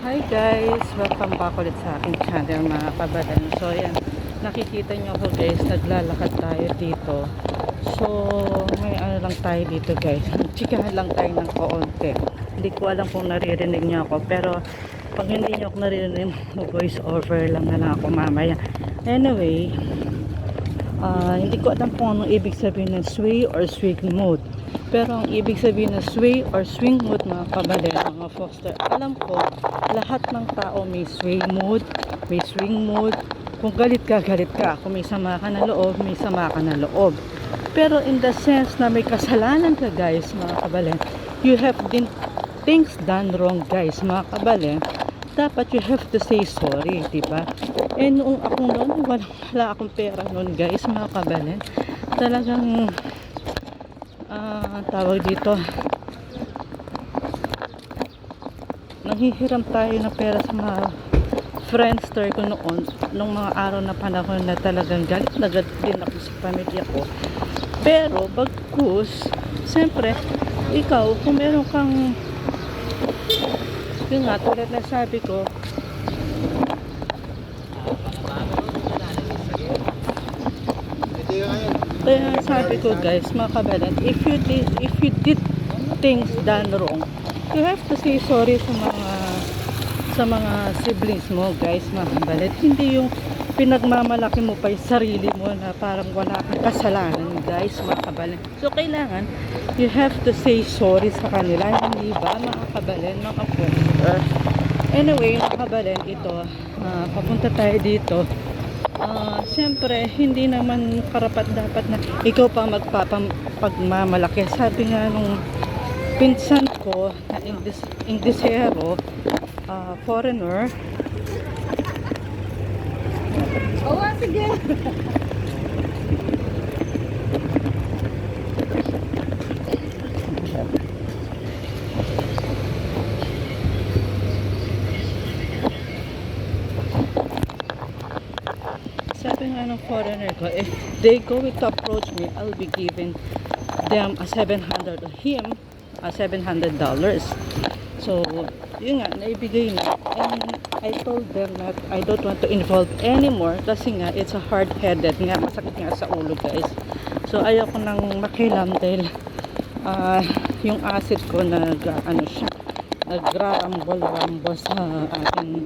Hi guys! Welcome back ulit sa aking channel mga kabadan. So yan, nakikita nyo ako guys, naglalakad tayo dito. So may ano lang tayo dito guys, chikahan lang tayo ng kaunti. Hindi ko alam kung naririnig nyo ako, pero pag hindi nyo ako naririnig, voice over lang na lang ako mamaya. Anyway, hindi ko alam kung anong ibig sabihin ng sway or swing mode. Pero ang ibig sabihin ng sway or swing mode mga kabadan, mga foster, alam ko, lahat ng tao may sway mode, may swing mode. Kung galit ka, galit ka. Kung may sama ka na loob, may sama ka na loob. Pero in the sense na may kasalanan ka guys, mga kabadan, you have been things done wrong guys, mga kabadan, dapat you have to say sorry, diba? And noong ako noon, wala akong pera noon guys, mga kabadan. Talagang tawag dito, nanghihiram tayo ng pera sa mga friendster ko noon, nung mga araw na panahon na talagang galit na galit din ako sa pamilya ko. Pero bagkus, siyempre ikaw, kung meron kang, yun nga, tulad na sabi ko, kaya sabi ko guys, mga kabadan, if you did things done wrong, you have to say sorry sa mga siblings mo guys, mga kabadan. Hindi yung pinagmamalaki mo pa yung sarili mo na parang wala kang kasalanan guys, mga kabadan. So kailangan you have to say sorry sa kanila, hindi ba mga kabadan, mga foster. Anyway, mga kabadan, ito papunta tayo dito. Siyempre, hindi naman karapat dapat na ikaw pa magpapagmamalaki. Sabi nga nung pinsan ko na Inglesero, foreigner. Sige. Sabi nga ng foreigner ko, if they going to approach me, I'll be giving them a $700 or him a $700. So yun nga, naibigay na. And I told them that I don't want to involve anymore kasi nga it's a hard-headed nga, masakit nga sa ulo guys. So ayaw ko nang makilam dahil yung acid ko nagrarambol sa aking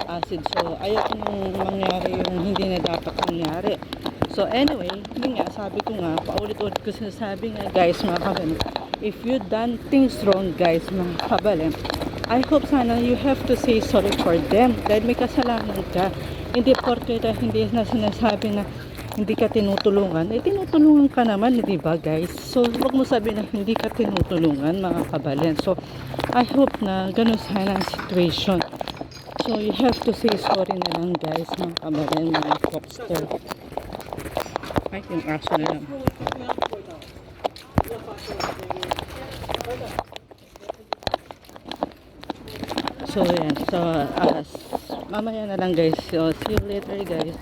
acid. So ayoko nung mangyari yung hindi na dapat mangyari. So anyway, yun nga, sabi ko nga, paulit-ulit ko sinasabi nga guys, mga kabalan, if you done things wrong guys, mga kabalan, I hope sana you have to say sorry for them dahil may kasalanan ka. Hindi porke hindi na sinasabi na hindi ka tinutulungan, eh tinutulungan ka naman, di ba guys? So wag mo sabihin na hindi ka tinutulungan, mga kabalan. So I hope na ganun sana ang situation. So you have to say sorry na lang guys, mga kabalan, mga foster. Ay, yung aso na lang. So yan, so mamaya na lang guys. So see you later guys.